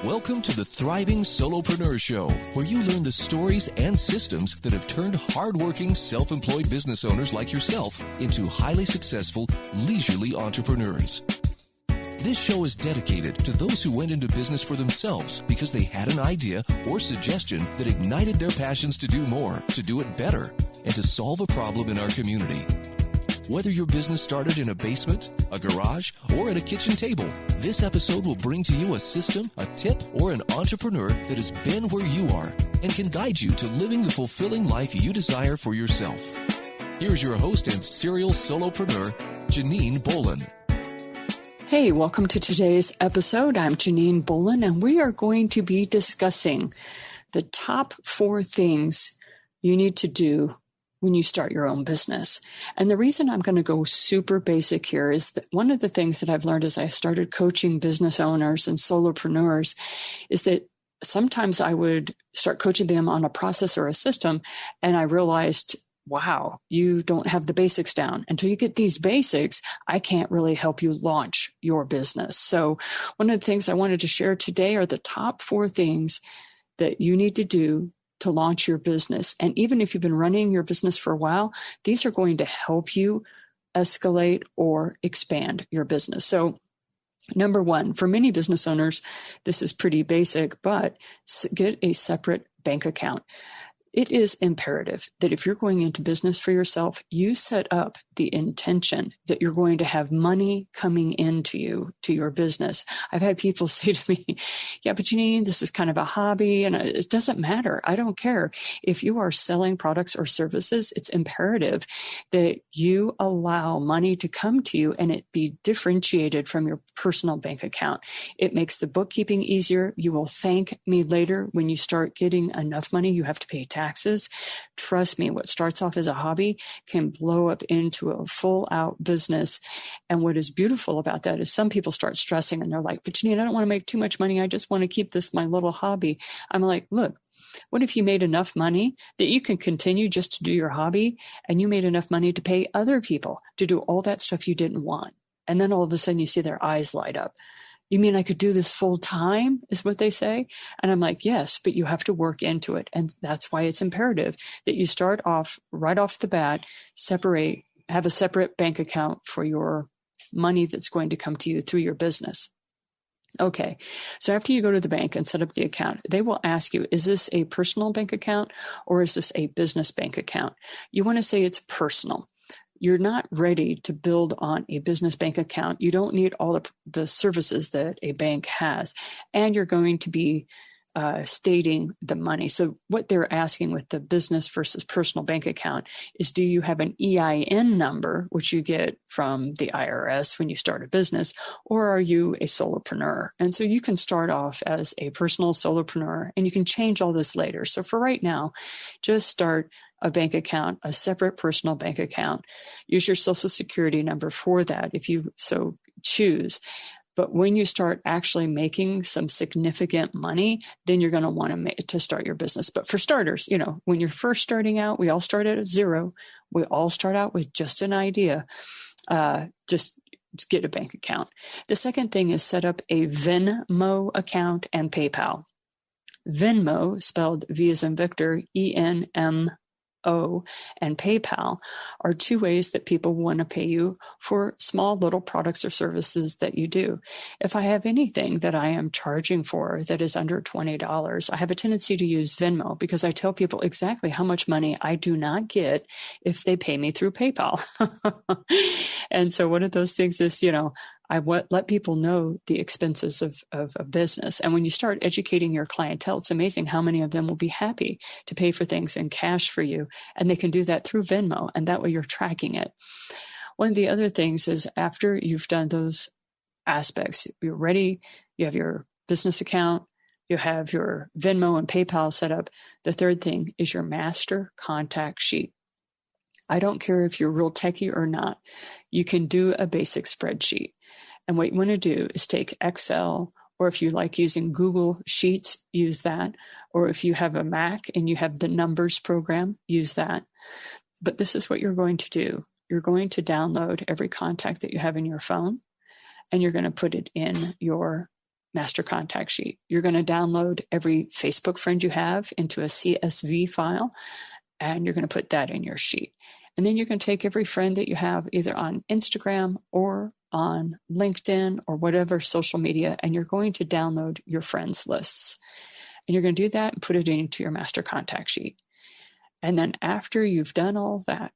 Welcome to the Thriving Solopreneur Show, where you learn the stories and systems that have turned hardworking, self-employed business owners like yourself into highly successful, leisurely entrepreneurs. This show is dedicated to those who went into business for themselves because they had an idea or suggestion that ignited their passions to do more, to do it better, and to solve a problem in our community. Whether your business started in a basement, a garage, or at a kitchen table, this episode will bring to you a system, a tip, or an entrepreneur that has been where you are and can guide you to living the fulfilling life you desire for yourself. Here's your host and serial solopreneur, Janine Bolon. Hey, welcome to today's episode. I'm Janine Bolon, and we are going to be discussing the top 4 things you need to do when you start your own business. And the reason I'm going to go super basic here is that one of the things that I've learned as I started coaching business owners and solopreneurs is that sometimes I would start coaching them on a process or a system, and I realized, wow, you don't have the basics down. Until you get these basics, I can't really help you launch your business. So one of the things I wanted to share today are the top 4 things that you need to do to launch your business. And even if you've been running your business for a while, these are going to help you escalate or expand your business. So number 1, for many business owners, this is pretty basic, but get a separate bank account. It is imperative that if you're going into business for yourself, you set up the intention that you're going to have money coming into you, to your business. I've had people say to me, yeah, but Janine, this is kind of a hobby and it doesn't matter. I don't care. If you are selling products or services, it's imperative that you allow money to come to you and it be differentiated from your personal bank account. It makes the bookkeeping easier. You will thank me later when you start getting enough money. You have to pay taxes. Trust me, what starts off as a hobby can blow up into a full-out business. And what is beautiful about that is some people start stressing and they're like, but Janine, I don't want to make too much money. I just want to keep this my little hobby. I'm like, look, what if you made enough money that you can continue just to do your hobby and you made enough money to pay other people to do all that stuff you didn't want? And then all of a sudden you see their eyes light up. You mean I could do this full time, is what they say? And I'm like, yes, but you have to work into it. And that's why it's imperative that you start off right off the bat, have a separate bank account for your money that's going to come to you through your business. Okay. So after you go to the bank and set up the account, they will ask you, is this a personal bank account or is this a business bank account? You want to say it's personal. You're not ready to build on a business bank account. You don't need all the services that a bank has. And you're going to be stating the money. So what they're asking with the business versus personal bank account is, do you have an EIN number, which you get from the IRS when you start a business, or are you a solopreneur? And so you can start off as a personal solopreneur and you can change all this later. So for right now, just start a bank account, a separate personal bank account. Use your Social Security number for that if you so choose. But when you start actually making some significant money, then you're going to want to start your business. But for starters, when you're first starting out, we all start at 0. We all start out with just an idea. Just get a bank account. The second thing is set up a Venmo account and PayPal. Venmo, spelled V as in Victor, ENMO, and PayPal are 2 ways that people want to pay you for small little products or services that you do. If I have anything that I am charging for that is under $20, I have a tendency to use Venmo because I tell people exactly how much money I do not get if they pay me through PayPal. And so one of those things is, I let people know the expenses of a business. And when you start educating your clientele, it's amazing how many of them will be happy to pay for things in cash for you. And they can do that through Venmo. And that way you're tracking it. One of the other things is after you've done those aspects, you're ready, you have your business account, you have your Venmo and PayPal set up. The third thing is your master contact sheet. I don't care if you're real techie or not. You can do a basic spreadsheet. And what you want to do is take Excel, or if you like using Google Sheets, use that. Or if you have a Mac and you have the Numbers program, use that. But this is what you're going to do. You're going to download every contact that you have in your phone, and you're going to put it in your master contact sheet. You're going to download every Facebook friend you have into a CSV file, and you're going to put that in your sheet. And then you're going to take every friend that you have either on Instagram or on LinkedIn or whatever social media, and you're going to download your friends lists. And you're going to do that and put it into your master contact sheet. And then after you've done all that,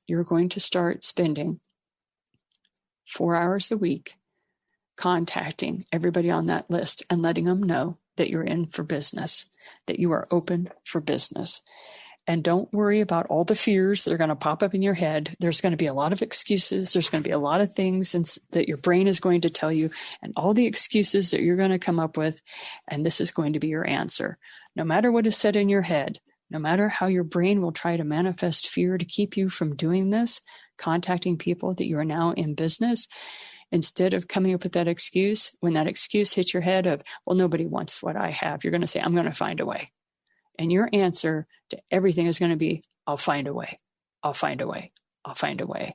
you're going to start spending 4 hours a week contacting everybody on that list and letting them know that you're in for business, that you are open for business. And don't worry about all the fears that are going to pop up in your head. There's going to be a lot of excuses. There's going to be a lot of things that your brain is going to tell you, and all the excuses that you're going to come up with. And this is going to be your answer. No matter what is said in your head, no matter how your brain will try to manifest fear to keep you from doing this, contacting people that you are now in business, instead of coming up with that excuse, when that excuse hits your head of, well, nobody wants what I have, you're going to say, I'm going to find a way. And your answer to everything is going to be, I'll find a way. I'll find a way. I'll find a way.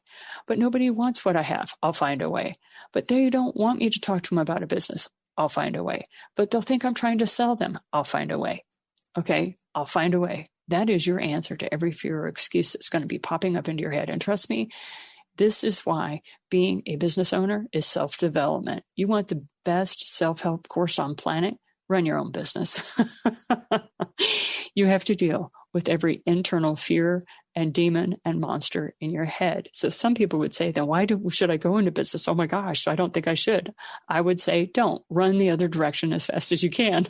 But nobody wants what I have. I'll find a way. But they don't want me to talk to them about a business. I'll find a way. But they'll think I'm trying to sell them. I'll find a way. Okay, I'll find a way. That is your answer to every fear or excuse that's going to be popping up into your head. And trust me, this is why being a business owner is self-development. You want the best self-help course on planet? Run your own business. You have to deal with every internal fear and demon and monster in your head. So some people would say, then why should I go into business? Oh my gosh, I don't think I should. I would say, don't. Run the other direction as fast as you can.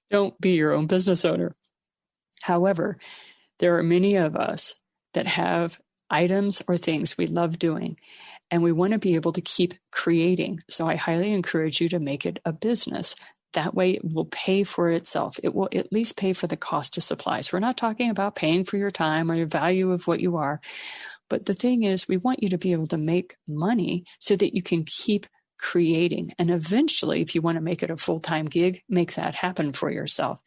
Don't be your own business owner. However, there are many of us that have items or things we love doing, and we want to be able to keep creating. So I highly encourage you to make it a business. That way it will pay for itself. It will at least pay for the cost of supplies. We're not talking about paying for your time or your value of what you are. But the thing is, we want you to be able to make money so that you can keep creating. And eventually, if you want to make it a full-time gig, make that happen for yourself.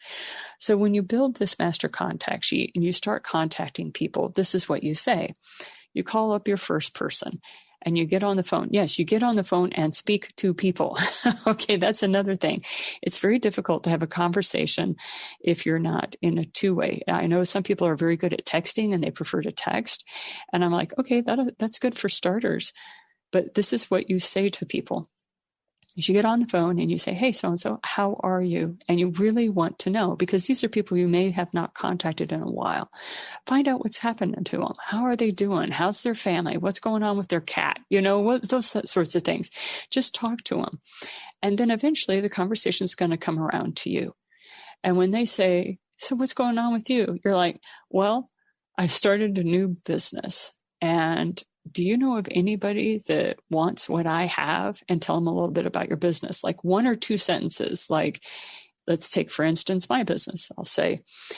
So when you build this master contact sheet and you start contacting people, this is what you say. You call up your first person and you get on the phone. Yes, you get on the phone and speak to people. Okay, that's another thing. It's very difficult to have a conversation if you're not in a two-way. I know some people are very good at texting and they prefer to text. And I'm like, okay, that's good for starters. But this is what you say to people. You get on the phone and you say, hey, so-and-so, how are you? And you really want to know, because these are people you may have not contacted in a while. Find out what's happening to them. How are they doing? How's their family? What's going on with their cat? Those sorts of things. Just talk to them. And then eventually the conversation is going to come around to you. And when they say, so what's going on with you? You're like, well, I started a new business, and do you know of anybody that wants what I have? And tell them a little bit about your business, like 1 or 2 sentences. Like, let's take, for instance, my business. I'll say,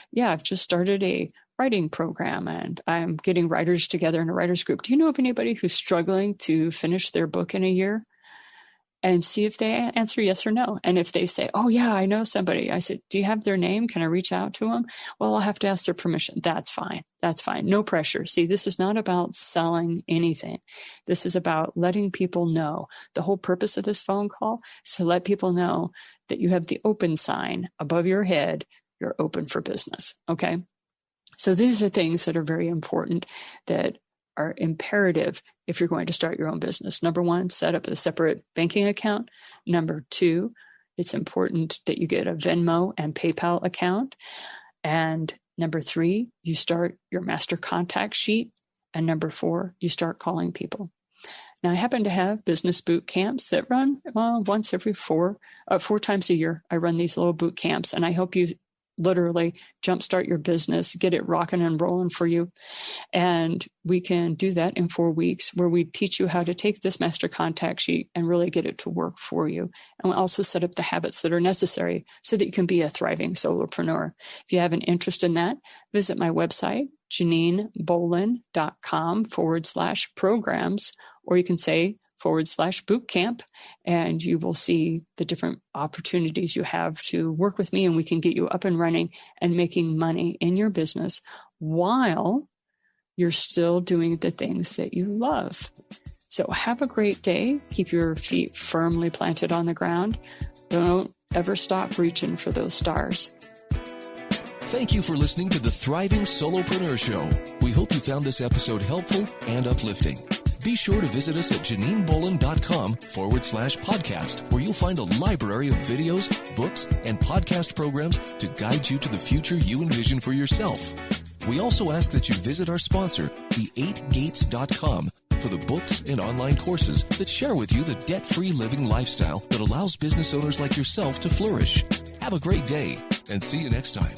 yeah, I've just started a writing program and I'm getting writers together in a writers group. Do you know of anybody who's struggling to finish their book in a year? And see if they answer yes or no. And if they say, oh yeah, I know somebody. I said, do you have their name? Can I reach out to them? Well, I'll have to ask their permission. That's fine. That's fine. No pressure. See, this is not about selling anything. This is about letting people know. The whole purpose of this phone call is to let people know that you have the open sign above your head. You're open for business. Okay. So these are things that are very important that are imperative if you're going to start your own business. Number 1, set up a separate banking account. Number 2, it's important that you get a Venmo and PayPal account. And number 3, you start your master contact sheet. And number 4, you start calling people. Now, I happen to have business boot camps that run once every 4 times a year. I run these little boot camps, and I help you literally jumpstart your business, get it rocking and rolling for you. And we can do that in 4 weeks, where we teach you how to take this master contact sheet and really get it to work for you. And we also set up the habits that are necessary so that you can be a thriving solopreneur. If you have an interest in that, visit my website, JanineBolon.com/programs, or you can say /bootcamp, and you will see the different opportunities you have to work with me, and we can get you up and running and making money in your business while you're still doing the things that you love. So have a great day. Keep your feet firmly planted on the ground. Don't ever stop reaching for those stars. Thank you for listening to the Thriving Solopreneur Show. We hope you found this episode helpful and uplifting. Be sure to visit us at janinebolon.com/podcast, where you'll find a library of videos, books, and podcast programs to guide you to the future you envision for yourself. We also ask that you visit our sponsor, the8gates.com, for the books and online courses that share with you the debt-free living lifestyle that allows business owners like yourself to flourish. Have a great day, and see you next time.